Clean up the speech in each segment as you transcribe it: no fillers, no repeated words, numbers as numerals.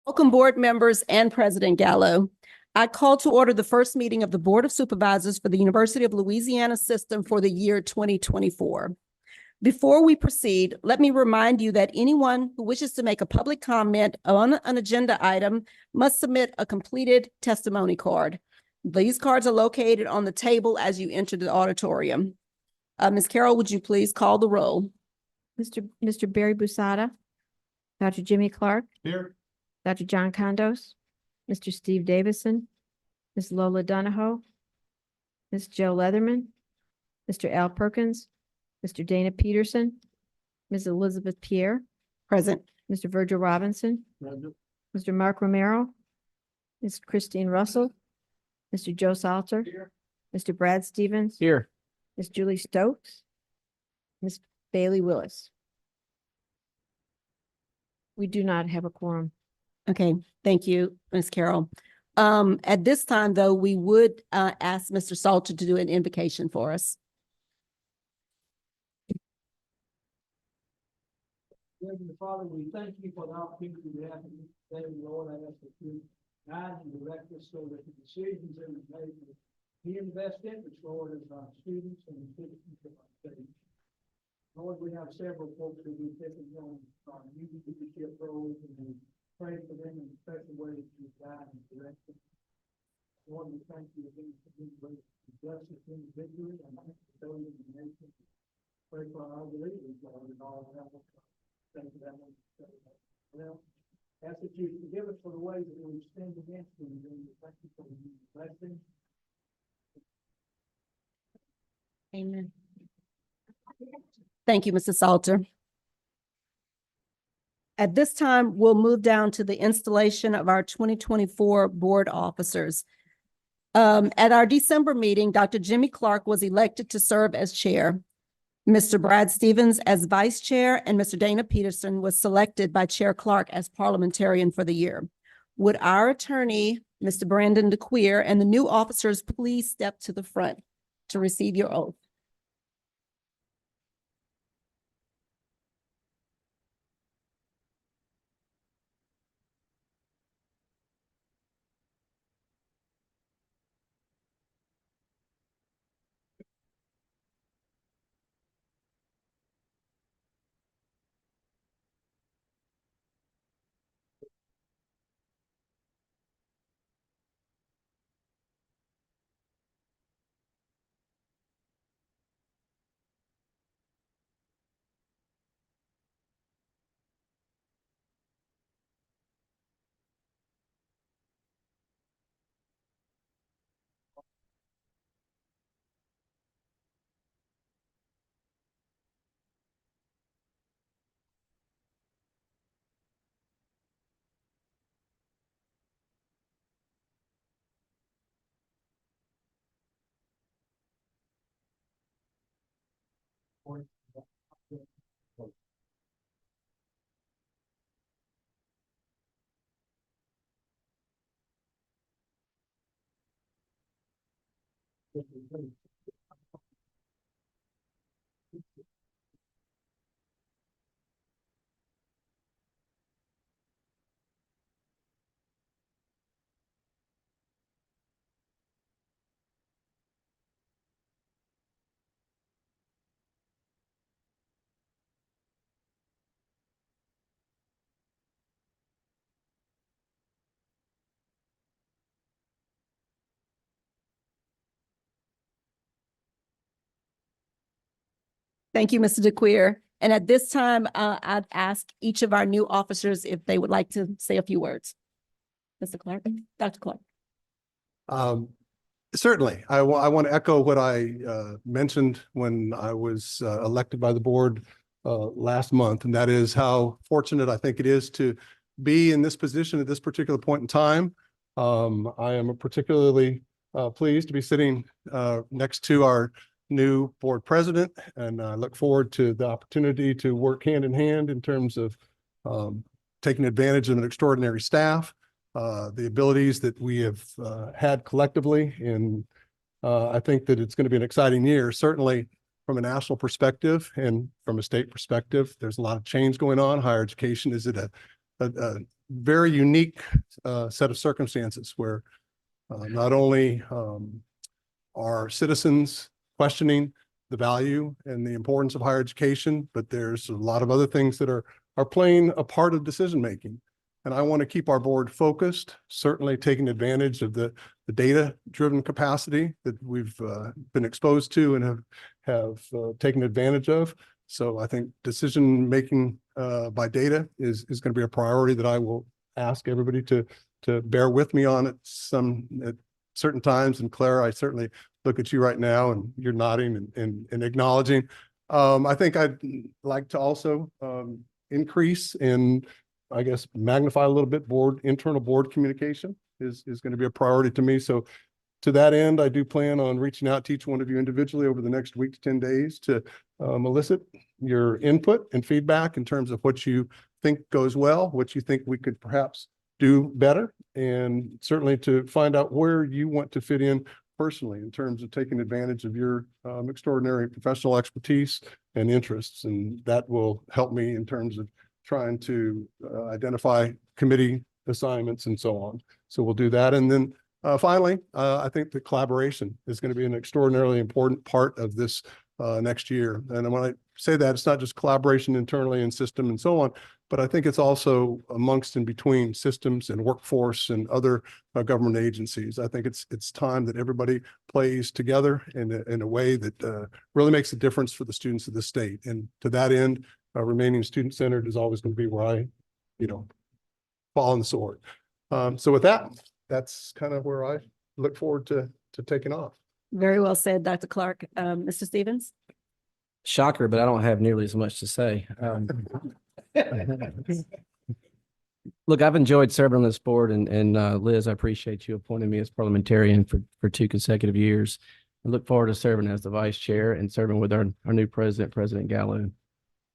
Welcome, board members and President Gallo. I call to order the first meeting of the Board of Supervisors for the University of Louisiana System for the year 2024. Before we proceed, let me remind you that anyone who wishes to make a public comment on an agenda item must submit a completed testimony card. These cards are located on the table as you enter the auditorium. Ms. Carroll, would you please call the roll? Mr. Barry Busada, Dr. Jimmy Clark, Here. Dr. John Condos, Mr. Steve Davison, Ms. Lola Donahoe, Ms. Joe Leatherman, Mr. Al Perkins, Mr. Dana Peterson, Ms. Elizabeth Pierre, Present. Mr. Virgil Robinson, Mr. Mark Romero, Ms. Christine Russell, Mr. Joe Salter, Here. Mr. Brad Stevens, Here. Ms. Julie Stokes, Ms. Bailey Willis. We do not have a quorum. Okay, thank you, Ms. Carroll. At this time, though, we would ask Mr. Salter to do an invocation for us. Heavenly Father, we thank you for the opportunity to have you today, Lord. I ask that you guide and direct us so that the decisions that we make will be in the best interest, Lord, of our students and the citizens of our state. Lord, we have several folks who will be taking on new leadership roles, and we pray for them in special ways to guide and direct them. Lord, we thank you again for being great to bless us individually and those in the nation. Pray for our leaders, Lord, and all of them. Thank you that much. Well, ask that you forgive us for the ways that we've sinned against you, and we thank you for the blessing. Amen. Thank you, Mr. Salter. At this time, we'll move down to the installation of our 2024 board officers. At our December meeting, Dr. Jimmy Clark was elected to serve as chair. Mr. Brad Stevens as vice chair, and Mr. Dana Peterson was selected by Chair Clark as parliamentarian for the year. Would our attorney, Mr. Brandon DeQueer, and the new officers please step to the front to receive your oath? Thank you, Mr. DeQueer. And at this time, I'd ask each of our new officers if they would like to say a few words. Mr. Clark, Dr. Clark. Certainly. I want to echo what I mentioned when I was elected by the board last month, and that is how fortunate I think it is to be in this position at this particular point in time. I am particularly pleased to be sitting next to our new board president, and I look forward to the opportunity to work hand in hand in terms of taking advantage of an extraordinary staff, the abilities that we have had collectively. And I think that it's going to be an exciting year, certainly from a national perspective and from a state perspective. There's a lot of change going on. Higher education is at a very unique set of circumstances where not only are citizens questioning the value and the importance of higher education, but there's a lot of other things that are playing a part of decision making. And I want to keep our board focused, certainly taking advantage of the data-driven capacity that we've been exposed to and have taken advantage of. So I think decision making by data is going to be a priority that I will ask everybody to bear with me on at certain times. And Claire, I certainly look at you right now and you're nodding and acknowledging. I think I'd like to also increase and I guess magnify a little bit internal board communication is going to be a priority to me. So to that end, I do plan on reaching out to each one of you individually over the next week to 10 days to elicit your input and feedback in terms of what you think goes well, what you think we could perhaps do better, and certainly to find out where you want to fit in personally in terms of taking advantage of your extraordinary professional expertise and interests. And that will help me in terms of trying to identify committee assignments and so on. So we'll do that. And then finally, I think the collaboration is going to be an extraordinarily important part of this next year. And when I say that, it's not just collaboration internally in system and so on, but I think it's also amongst and between systems and workforce and other government agencies. I think it's time that everybody plays together in a way that really makes a difference for the students of the state. And to that end, remaining student-centered is always going to be where I, fall on the sword. So with that, that's kind of where I look forward to taking off. Very well said, Dr. Clark. Mr. Stevens? Shocker, but I don't have nearly as much to say. Look, I've enjoyed serving on this board, and Liz, I appreciate you appointing me as parliamentarian for 2 consecutive years. I look forward to serving as the vice chair and serving with our new president, President Gallo.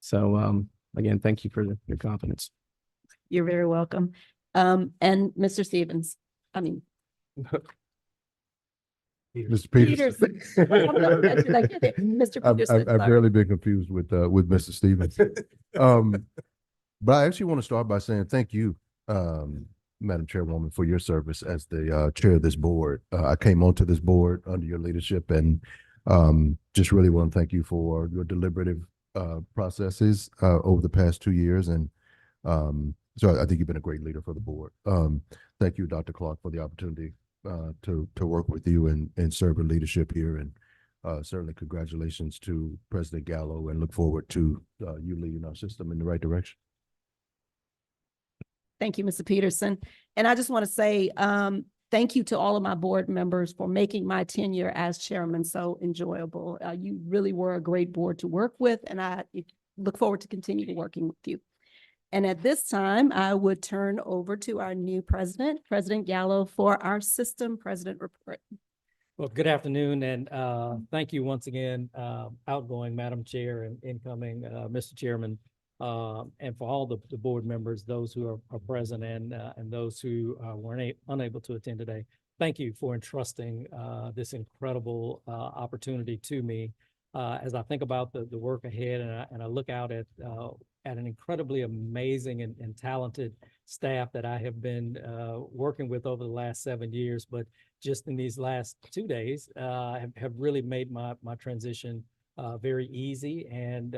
So again, thank you for your confidence. You're very welcome. And Mr. Stevens, Mr. Peterson. Mr. Peterson. I've sorry. barely been confused with Mr. Stevens. But I actually want to start by saying thank you, Madam Chairwoman, for your service as the chair of this board. I came onto this board under your leadership and just really want to thank you for your deliberative processes over the past 2 years. And so I think you've been a great leader for the board. Thank you, Dr. Clark, for the opportunity to work with you and serve in leadership here. And certainly congratulations to President Gallo, and look forward to you leading our system in the right direction. Thank you, Mr. Peterson. And I just want to say thank you to all of my board members for making my tenure as chairman so enjoyable. You really were a great board to work with, and I look forward to continue working with you. And at this time, I would turn over to our new president, President Gallo, for our system president report. Well, good afternoon, and thank you once again, outgoing Madam Chair and incoming Mr. Chairman, and for all the board members, those who are present and those who were unable to attend today. Thank you for entrusting this incredible opportunity to me. As I think about the work ahead, and I look out at an incredibly amazing and talented staff that I have been working with over the last 7 years, but just in these last 2 days have really made my transition very easy, and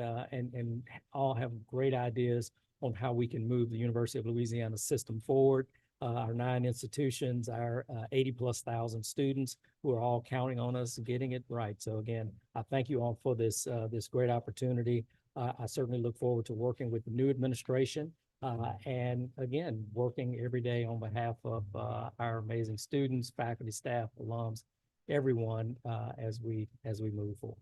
all have great ideas on how we can move the University of Louisiana system forward. Our 9 institutions, our 80,000+ students who are all counting on us getting it right. So again, I thank you all for this great opportunity. I certainly look forward to working with the new administration and again, working every day on behalf of our amazing students, faculty, staff, alums, everyone as we move forward.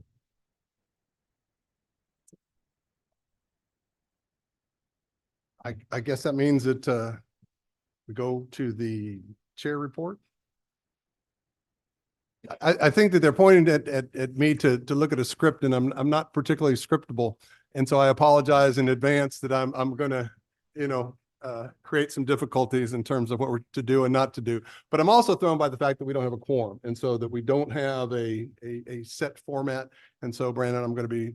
I guess that means that we go to the chair report. I think that they're pointing at me to look at a script, and I'm not particularly scriptable. And so I apologize in advance that I'm going to, create some difficulties in terms of what we're to do and not to do. But I'm also thrown by the fact that we don't have a quorum, and so that we don't have a set format. And so, Brandon, I'm going to be,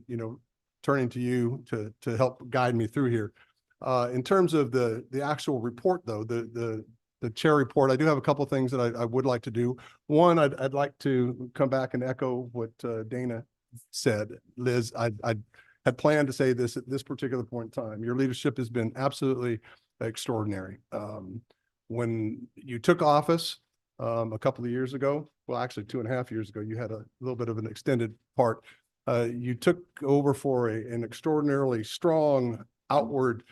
turning to you to help guide me through here. In terms of the actual report, though, the chair report, I do have a couple of things that I would like to do. One, I'd like to come back and echo what Dana said. Liz, I had planned to say this at this particular point in time. Your leadership has been absolutely extraordinary. When you took office a couple of years ago, well, actually 2.5 years ago, you had a little bit of an extended part. You took over for an extraordinarily strong outward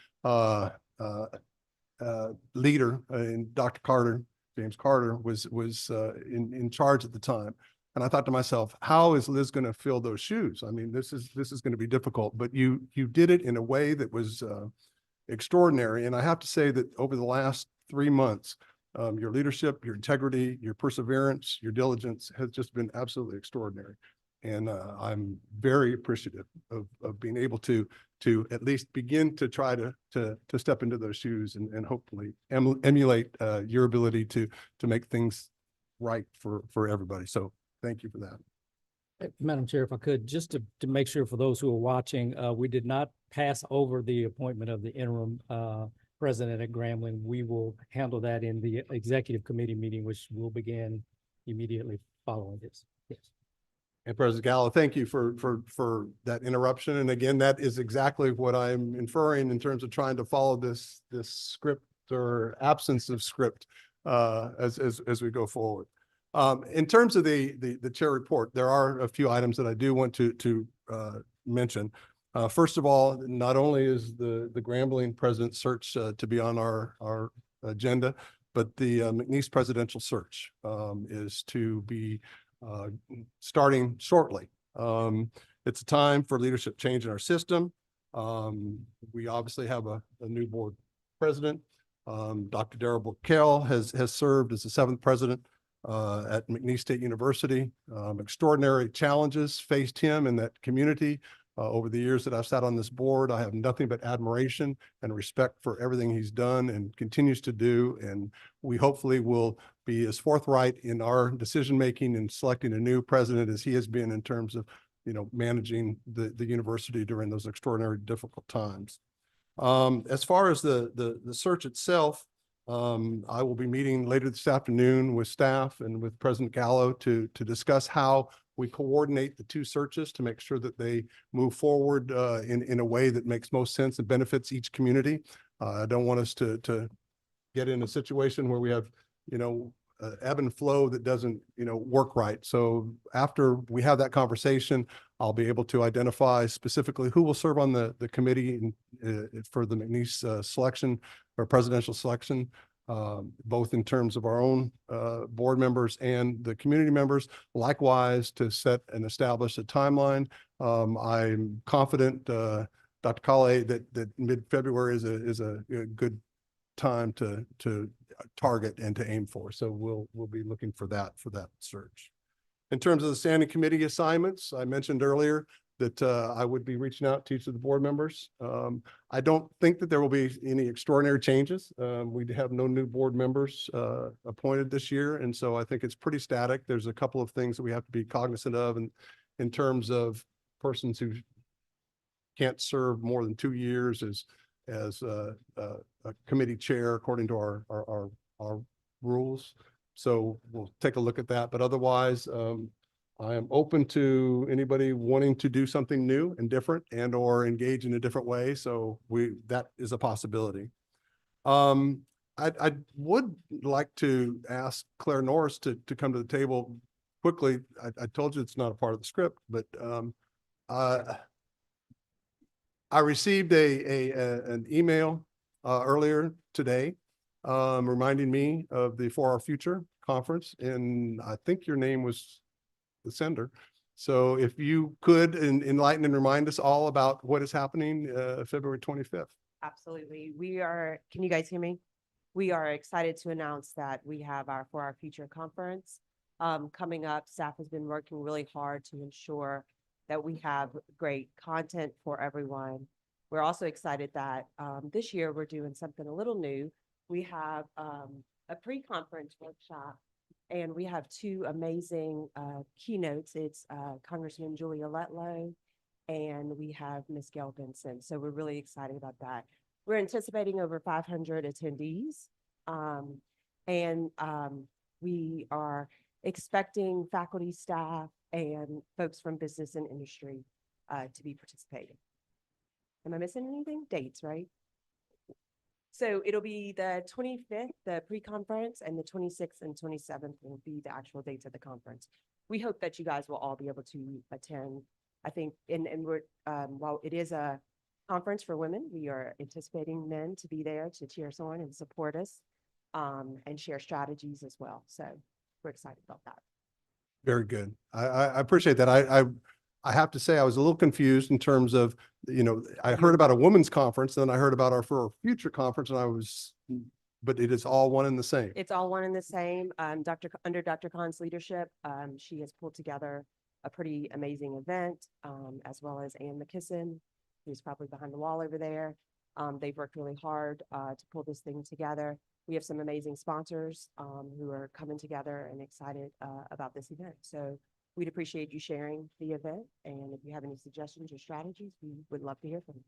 leader in Dr. Carter. James Carter was in charge at the time. And I thought to myself, how is Liz going to fill those shoes? I mean, this is going to be difficult, but you did it in a way that was extraordinary. And I have to say that over the last 3 months, your leadership, your integrity, your perseverance, your diligence has just been absolutely extraordinary. And I'm very appreciative of being able to at least begin to try to step into those shoes and hopefully emulate your ability to make things right for everybody. So thank you for that. Madam Chair, if I could, just to make sure for those who are watching, we did not pass over the appointment of the interim president at Grambling. We will handle that in the executive committee meeting, which will begin immediately following this. Yes. And President Gallo, thank you for that interruption. And again, that is exactly what I'm inferring in terms of trying to follow this script or absence of script as we go forward. In terms of the chair report, there are a few items that I do want to mention. First of all, not only is the Grambling president search to be on our agenda, but the McNeese presidential search is to be starting shortly. It's a time for leadership change in our system. We obviously have a new board president. Dr. Darrell Burkell has served as the 7th president at McNeese State University. Extraordinary challenges faced him in that community. Over the years that I've sat on this board, I have nothing but admiration and respect for everything he's done and continues to do. And we hopefully will be as forthright in our decision-making and selecting a new president as he has been in terms of, managing the university during those extraordinary difficult times. As far as the search itself, I will be meeting later this afternoon with staff and with President Gallo to discuss how we coordinate the 2 searches to make sure that they move forward in a way that makes most sense and benefits each community. I don't want us to get in a situation where we have, ebb and flow that doesn't, work right. So after we have that conversation, I'll be able to identify specifically who will serve on the committee for the McNeese selection or presidential selection, both in terms of our own board members and the community members. Likewise, to set and establish a timeline. I'm confident, Dr. Kale, that mid-February is a good time to target and to aim for. So we'll be looking for that search. In terms of the standing committee assignments, I mentioned earlier that I would be reaching out to each of the board members. I don't think that there will be any extraordinary changes. We have no new board members appointed this year. And so I think it's pretty static. There's a couple of things that we have to be cognizant of in terms of persons who can't serve more than 2 years as a committee chair according to our rules. So we'll take a look at that. But otherwise, I am open to anybody wanting to do something new and different and or engage in a different way. So that is a possibility. I would like to ask Claire Norris to come to the table quickly. I told you it's not a part of the script, but I received an email earlier today reminding me of the For Our Future conference, and I think your name was the sender. So if you could enlighten and remind us all about what is happening February 25th. Absolutely. Can you guys hear me? We are excited to announce that we have our For Our Future conference coming up. Staff has been working really hard to ensure that we have great content for everyone. We're also excited that this year we're doing something a little new. We have a pre-conference workshop, and we have 2 amazing keynotes. It's Congressman Julia Letlow, and we have Ms. Gail Benson. So we're really excited about that. We're anticipating over 500 attendees. We are expecting faculty, staff, and folks from business and industry to be participating. Am I missing anything? Dates, right? So it'll be the 25th, the pre-conference, and the 26th and 27th will be the actual dates of the conference. We hope that you guys will all be able to attend. I think, and we're, while it is a conference for women, we are anticipating men to be there to cheer us on and support us, and share strategies as well. So we're excited about that. Very good. I appreciate that. I have to say, I was a little confused in terms of, I heard about a women's conference, then I heard about our For Our Future conference, and but it is all one and the same. It's all one and the same. Under Dr. Khan's leadership, she has pulled together a pretty amazing event, as well as Ann McKisson, who's probably behind the wall over there. They've worked really hard to pull this thing together. We have some amazing sponsors who are coming together and excited about this event. So we'd appreciate you sharing the event. And if you have any suggestions or strategies, we would love to hear from you.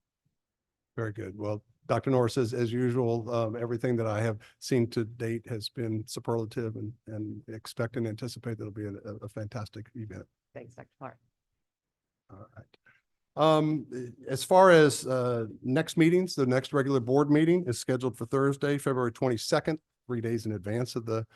Very good. Well, Dr. Norris, as usual, everything that I have seen to date has been superlative, and expect and anticipate that'll be a fantastic event. Thanks, Dr. Clark. All right. As far as next meetings, the next regular board meeting is scheduled for Thursday, February 22nd, 3 days in advance of the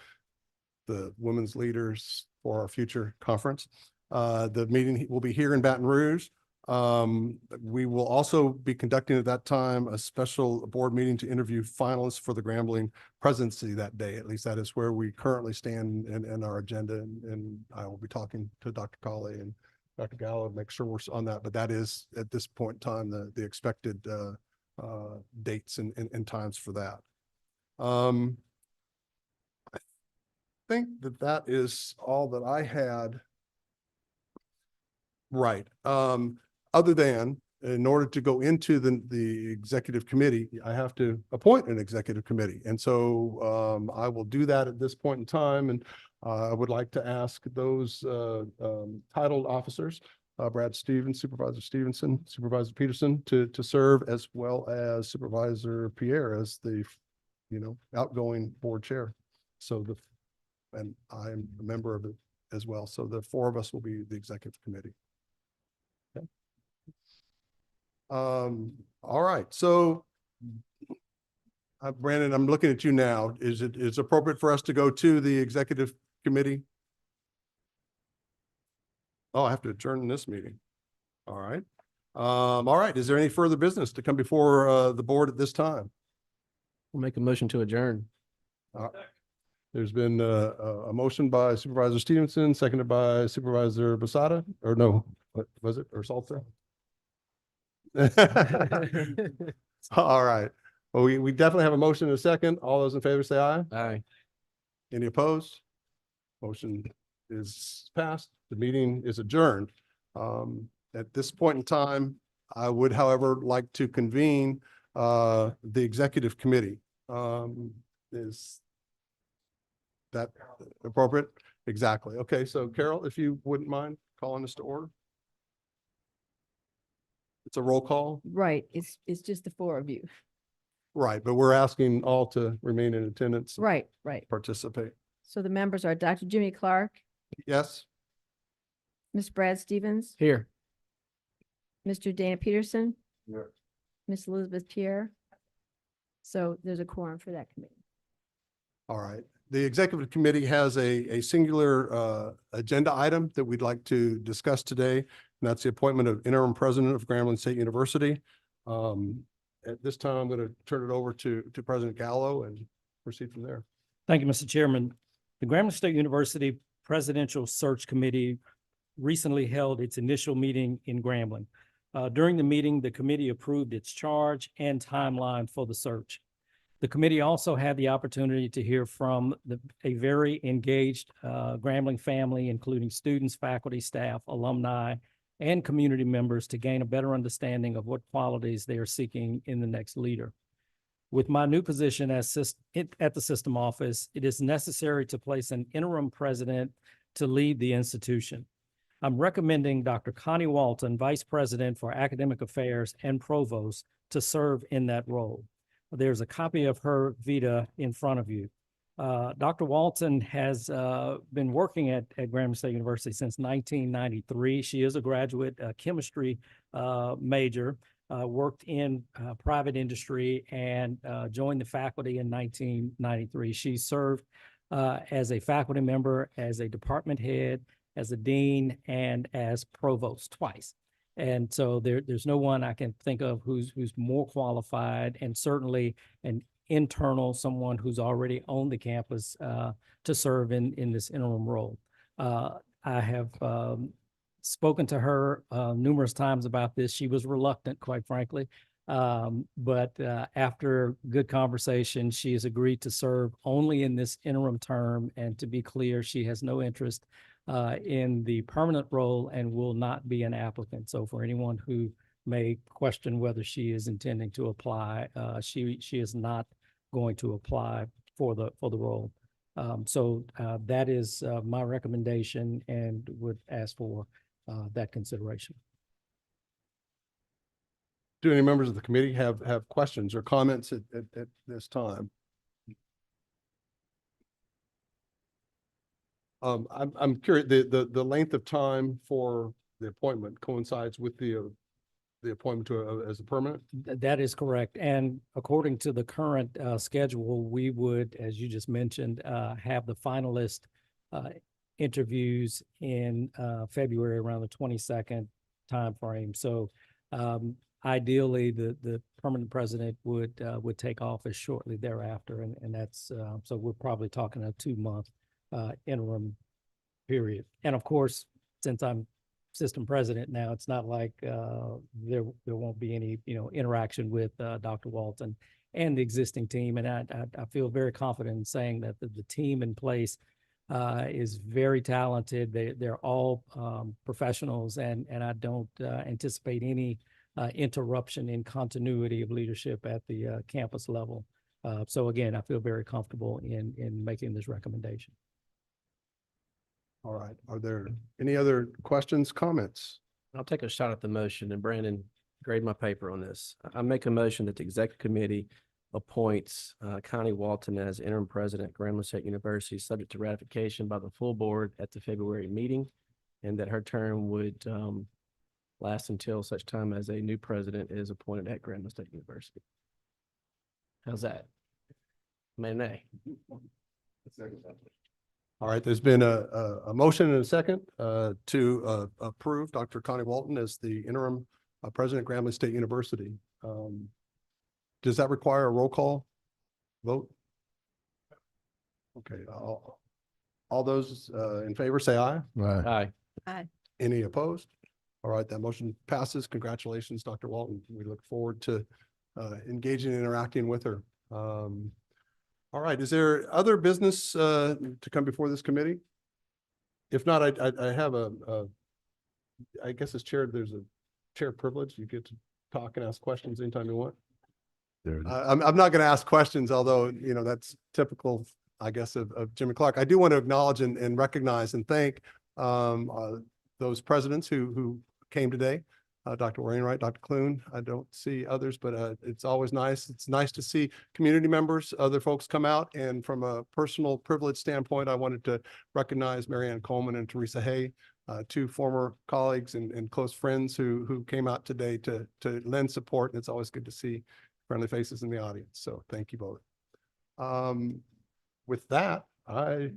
Women's Leaders for Our Future conference. The meeting will be here in Baton Rouge. We will also be conducting at that time a special board meeting to interview finalists for the Grambling presidency that day. At least that is where we currently stand in our agenda. And I will be talking to Dr. Colley and Dr. Gallo to make sure we're on that. But that is at this point in time the expected dates and times for that. I think that is all that I had. Right. Other than, in order to go into the executive committee, I have to appoint an executive committee. And so I will do that at this point in time. And I would like to ask those titled officers, Brad Stevens, Supervisor Stevenson, Supervisor Peterson, to serve, as well as Supervisor Pierre as the, outgoing board chair. So and I'm a member of it as well. So the four of us will be the executive committee. Okay. All right. So Brandon, I'm looking at you now. Is it appropriate for us to go to the executive committee? Oh, I have to adjourn this meeting. All right. All right. Is there any further business to come before the board at this time? We'll make a motion to adjourn. There's been a motion by Supervisor Stevenson, seconded by Supervisor Basada, or no, what was it, or Salter? All right. Well, we definitely have a motion and a second. All those in favor say aye. Aye. Any opposed? Motion is passed. The meeting is adjourned. At this point in time, I would, however, like to convene the executive committee. Is that appropriate? Exactly. Okay, so Carol, if you wouldn't mind calling us to order. It's a roll call. Right. It's just the four of you. Right, but we're asking all to remain in attendance. Right. Participate. So the members are Dr. Jimmy Clark, Yes. Ms. Brad Stevens, Here. Mr. Dana Peterson, Here. Ms. Elizabeth Pierre. So there's a quorum for that committee. All right. The executive committee has a singular agenda item that we'd like to discuss today, and that's the appointment of interim president of Grambling State University. At this time, I'm going to turn it over to President Gallo and proceed from there. Thank you, Mr. Chairman. The Grambling State University Presidential Search Committee recently held its initial meeting in Grambling. During the meeting, the committee approved its charge and timeline for the search. The committee also had the opportunity to hear from a very engaged Grambling family, including students, faculty, staff, alumni, and community members, to gain a better understanding of what qualities they are seeking in the next leader. With my new position at the system office, it is necessary to place an interim president to lead the institution. I'm recommending Dr. Connie Walton, Vice President for Academic Affairs and Provost, to serve in that role. there's a copy of her vita in front of you. Dr. Walton has been working at Grambling State University since 1993. She is a graduate chemistry major, worked in private industry, and joined the faculty in 1993. She served as a faculty member, as a department head, as a dean, and as provost twice. And so there's no one I can think of who's more qualified, and certainly an internal, someone who's already on the campus to serve in this interim role. I have spoken to her numerous times about this. She was reluctant, quite frankly, but after good conversation, she has agreed to serve only in this interim term. And to be clear, she has no interest in the permanent role and will not be an applicant. So for anyone who may question whether she is intending to apply, she is not going to apply for the role. So that is my recommendation, and would ask for that consideration. Do any members of the committee have questions or comments at this time? I'm curious, the length of time for the appointment coincides with the appointment to as a permanent? That is correct. And according to the current schedule, we would, as you just mentioned, have the finalist interviews in February around the 22nd timeframe. So ideally, the permanent president would take office shortly thereafter, and that's so we're probably talking a 2-month interim period. And of course, since I'm system president now, it's not like there won't be any interaction with Dr. Walton and the existing team. And I feel very confident in saying that the team in place is very talented. They're all professionals, and I don't anticipate any interruption in continuity of leadership at the campus level. So again, I feel very comfortable in making this recommendation. All right. Are there any other questions, comments? I'll take a shot at the motion, and Brandon, grade my paper on this. I make a motion that the executive committee appoints Connie Walton as interim president at Grambling State University, subject to ratification by the full board at the February meeting, and that her term would last until such time as a new president is appointed at Grambling State University. How's that? May nay. All right, there's been a motion and a second to approve Dr. Connie Walton as the interim president at Grambling State University. Does that require a roll call vote? Okay, all those in favor say aye. Right. Aye. Any opposed? All right, that motion passes. Congratulations, Dr. Walton. We look forward to engaging and interacting with her. All right, is there other business to come before this committee? If not, I have I guess as chair, there's a chair privilege. You get to talk and ask questions anytime you want. I'm not going to ask questions, although, that's typical, I guess, of Jimmy Clark. I do want to acknowledge and recognize and thank those presidents who came today. Dr. Wainwright, Dr. Clune. I don't see others, but it's always nice. It's nice to see community members, other folks come out. And from a personal privilege standpoint, I wanted to recognize Marianne Coleman and Teresa Hay, two former colleagues and close friends who came out today to lend support. And it's always good to see friendly faces in the audience. So thank you both. With that, I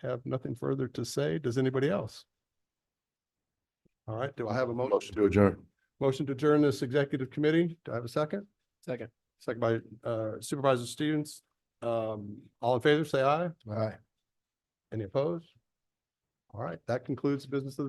have nothing further to say. Does anybody else? All right, do I have a motion? Motion to adjourn. Motion to adjourn this executive committee. Do I have a second? Second. Second by Supervisor Stevens. All in favor, say aye. Aye. Any opposed? All right, that concludes the business of the